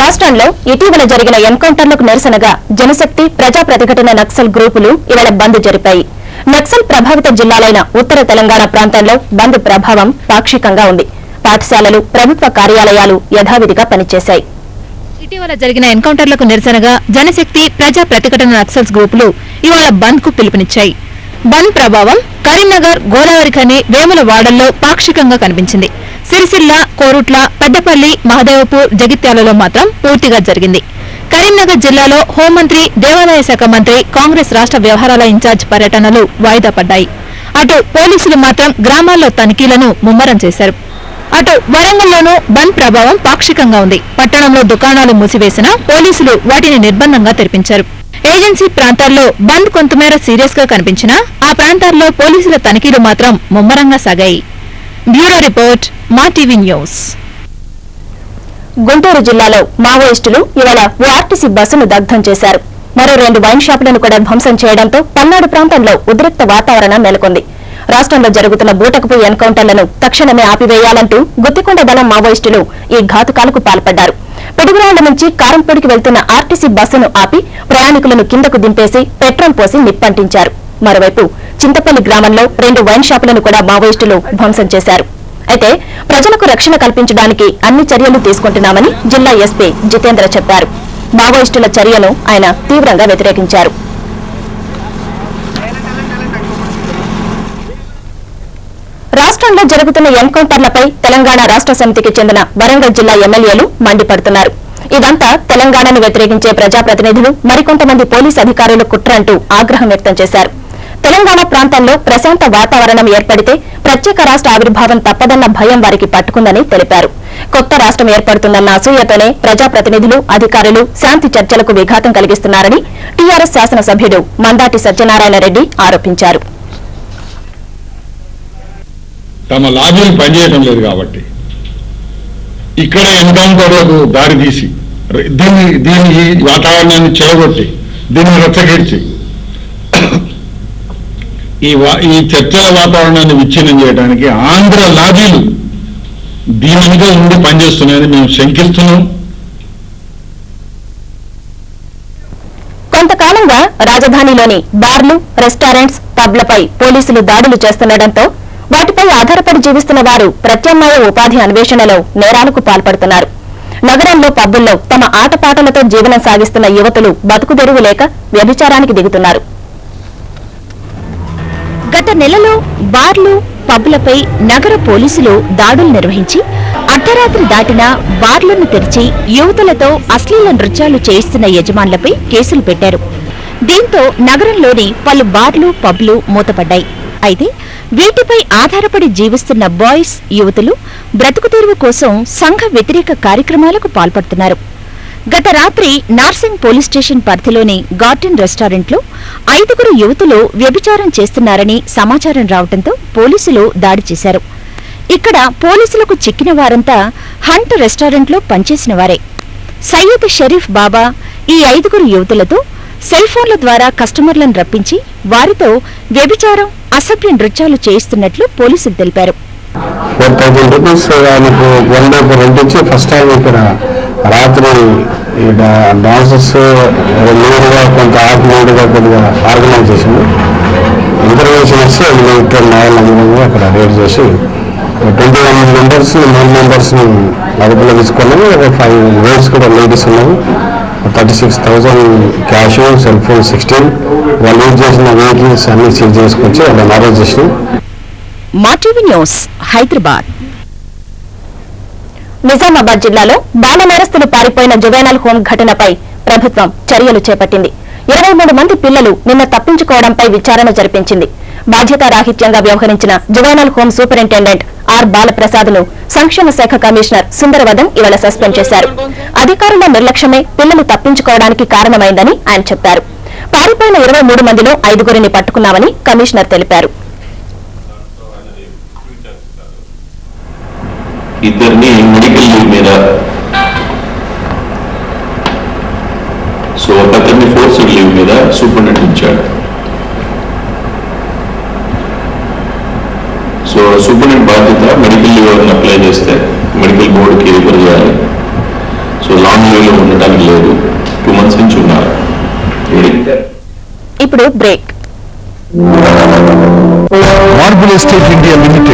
రాష్ట్రంలో ఇటీవల జరిగిన ఎన్కౌంటర్లకు నిరసనగా జనశక్తి ప్రజా ప్రతిఘటన నక్సల్ గ్రూపులు ఇవాళ బంద్ జరిపాయి. నక్సల్ ప్రభావిత జిల్లాలైన ఉత్తర తెలంగాణ ప్రాంతంలో బంద్ ప్రభావం పాక్షికంగా ఉంది. పాఠశాలలు, ప్రభుత్వ కార్యాలయాలు యథావిధిగా పనిచేశాయి. ఇటీవల జరిగిన ఎన్కౌంటర్లకు నిరసనగా జనశక్తి ప్రజా ప్రతిఘటన నక్సల్స్ గ్రూపులు ఇవాళ బంద్ కు పిలుపునిచ్చాయి. బంద్ ప్రభావం కరీంనగర్, గోదావరిఖని, వేములవాడల్లో పాక్షికంగా కనిపించింది. సిరిసిల్ల, కోరుట్ల, పెద్దపల్లి, మహదేవపూర్, జగిత్యాలలో మాత్రం పూర్తిగా జరిగింది. కరీంనగర్ జిల్లాలో హోంమంత్రి, దేవాదాయ శాఖ మంత్రి, కాంగ్రెస్ రాష్ట్ర వ్యవహారాల ఇన్ఛార్జ్ పర్యటనలు వాయిదా పడ్డాయి. అటు పోలీసులు మాత్రం గ్రామాల్లో తనిఖీలను ముమ్మరం చేశారు. అటు వరంగల్లోనూ బంద్ ప్రభావం పాక్షికంగా ఉంది. పట్టణంలో దుకాణాలు మూసివేసినా పోలీసులు వాటిని నిర్బంధంగా తెరిపించారు. ఏజెన్సీ ప్రాంతాల్లో బంద్ కొంతమేర సీరియస్ గా కనిపించినా ఆ ప్రాంతాల్లో పోలీసుల తనిఖీలు మాత్రం ముమ్మరంగా సాగాయి. బ్యూరో రిపోర్ట్, మా టీవీ న్యూస్. గుంటూరు జిల్లాలో మావోయిస్టులు ఇవాళ ఓ ఆర్టీసీ బస్సును దగ్ధం చేశారు. మరో 2 వైన్ షాపులను కూడా ధ్వంసం చేయడంతో పల్నాడు ప్రాంతంలో ఉద్రిక్త వాతావరణం నెలకొంది. రాష్ట్రంలో జరుగుతున్న బూటకపు ఎన్కౌంటర్లను తక్షణమే ఆపివేయాలంటూ గుత్తికొండ దళం మావోయిస్టులు ఈ ఘాతుకాలకు పాల్పడ్డారు. పిడుగురాళ్ల నుంచి కారంపూడికి వెళ్తున్న ఆర్టీసీ బస్సును ఆపి ప్రయాణికులను కిందకు దింపేసి పెట్రోల్ పోసి నిప్పంటించారు. మరోవైపు చింతపల్లి గ్రామంలో 2 వైన్ షాపులను కూడా మావోయిస్టులు ధ్వంసం చేశారు. అయితే ప్రజలకు రక్షణ కల్పించడానికి అన్ని చర్యలు తీసుకుంటున్నామని జిల్లా ఎస్పీ జితేంద్ర చెప్పారు. మావోయిస్టుల చర్యను ఆయన తీవ్రంగా వ్యతిరేకించారు. రాష్ట్రంలో జరుగుతున్న ఎన్కౌంటర్లపై తెలంగాణ రాష్ట్ర సమితికి చెందిన వరంగల్ జిల్లా ఎమ్మెల్యేలు మండిపడుతున్నారు. ఇదంతా తెలంగాణను వ్యతిరేకించే ప్రజాప్రతినిధులు, మరికొంతమంది పోలీసు అధికారులు కుట్ర అంటూ ఆగ్రహం వ్యక్తం చేశారు. తెలంగాణ ప్రాంతంలో ప్రశాంత వాతావరణం ఏర్పడితే ప్రత్యేక రాష్ట్ర ఆవిర్భావం తప్పదన్న భయం వారికి పట్టుకుందని తెలిపారు. కొత్త రాష్ట్రం ఏర్పడుతుందన్న అసూయతోనే ప్రజాప్రతినిధులు, అధికారులు శాంతి చర్చలకు విఘాతం కలిగిస్తున్నారని టీఆర్ఎస్ శాసనసభ్యుడు మందాటి సత్యనారాయణ రెడ్డి ఆరోపించారు. తమ లాబీలు పనిచేయడం లేదు కాబట్టి ఇక్కడ ఎన్కౌంటర్లకు దారి తీసి దీని వాతావరణాన్ని చెడగొట్టి దీన్ని రచ్చగెడిచి ఈ చర్చల వాతావరణాన్ని విచ్ఛిన్నం చేయడానికి ఆంధ్ర లాబీలు దీని మీద ఉండి పనిచేస్తున్నాయని మేము శంకిస్తున్నాం. కొంతకాలంగా రాజధానిలోని బార్లు, రెస్టారెంట్స్, పబ్లపై పోలీసులు దాడులు చేస్తుండటంతో వాటిపై ఆధారపడి జీవిస్తున్న వారు ప్రత్యామ్నాయ ఉపాధి అన్వేషణలో నేరాలకు పాల్పడుతున్నారు. నగరంలో పబ్బుల్లో తమ ఆటపాటలతో జీవనం సాగిస్తున్న యువతులు బతుకుదెరువు లేక వ్యభిచారానికి దిగుతున్నారు. గత నెలలో బార్లు, పబ్లపై నగర పోలీసులు దాడులు నిర్వహించి అర్ధరాత్రి దాటినా బార్లను తెరిచి యువతులతో అశ్లీల నృత్యాలు చేయిస్తున్న యజమానులపై కేసులు పెట్టారు. దీంతో నగరంలోని పలు బార్లు, పబ్లు మూతపడ్డాయి. అయితే వీటిపై ఆధారపడి జీవిస్తున్న బాయ్స్, యువతులు బ్రతుకుతెరువు కోసం సంఘ వ్యతిరేక కార్యక్రమాలకు పాల్పడుతున్నారు. గత రాత్రి నార్సింగ్ పోలీస్ స్టేషన్ పరిధిలోని గార్డెన్ రెస్టారెంట్లో 5 యువతులు వ్యభిచారం చేస్తున్నారని సమాచారం రావడంతో పోలీసులు దాడి చేశారు. ఇక్కడ పోలీసులకు చిక్కిన వారంతా హంట్ రెస్టారెంట్లో పనిచేసిన వారే. సయ్యద్ షరీఫ్ బాబా ఈ 5 యువతులతో సెల్ ఫోన్ల ద్వారా కస్టమర్లను రప్పించి వారితో వ్యభిచారం, అసభ్య నృత్యాలు చేయిస్తున్నట్లు పోలీసులు తెలిపారు. 4,000 రూపీస్ ఆయనకు 1 డే రెంట్ ఇచ్చి ఫస్ట్ టైం ఇక్కడ రాత్రి డాన్సెస్ నేరుగా కొంత ఆత్మీయుడిగా కొద్దిగా ఆర్గనైజ్ చేసింది. ఇన్ఫర్మేషన్ ఇచ్చి ఇక్కడ న్యాయాలంగా అక్కడ రేట్ చేసి 21 మెంబర్స్, 9 మెంబర్స్ని అదుపులో తీసుకొని 5 గర్ల్స్ కూడా లేడీస్ ఉన్నాయి. 36,000 క్యాష్, సెల్ ఫోన్ 16, వాళ్ళు యూజ్ చేసిన వెహికల్స్ అన్ని సీజ్ చేసుకొచ్చి వాళ్ళని అరెస్ట్ చేసి. మా టీవీ న్యూస్, హైదరాబాద్. నిజామాబాద్ జిల్లాలో బాల నేరస్తులు పారిపోయిన జువెనైల్ హోం ఘటనపై ప్రభుత్వం చర్యలు చేపట్టింది. 23 మంది పిల్లలు నిన్న తప్పించుకోవడంపై విచారణ జరిపించింది. బాధ్యతారాహిత్యంగా వ్యవహరించిన జువెనైల్ హోం సూపరింటెండెంట్ ఆర్ బాలప్రసాద్ను సంక్షేమ శాఖ కమిషనర్ సుందరవదన్ ఇవాళ సస్పెండ్ చేశారు. అధికారుల నిర్లక్ష్యమే పిల్లలు తప్పించుకోవడానికి కారణమైందని ఆయన చెప్పారు. పారిపోయిన 23 మందిలో 5 పట్టుకున్నామని కమిషనర్ తెలిపారు. ఇద్దరిని మెడికల్ లీవ్ మీద, సో ఒకరిని ఫోర్స్డ్ లీవ్ మీద సూపరింటెండెంట్ ఉంచాడు. సో సూపరింటెండెంట్ బాధ్యత మెడికల్ లీవ్ అప్లై చేస్తే మెడికల్ బోర్డుకి రిఫర్ చేయాలి. సో సో లాంగ్ లీవ్లో ఉండటానికి లేదు, 2 months నుంచి ఉన్నారు. ఇప్పుడు break. Marble estate India limited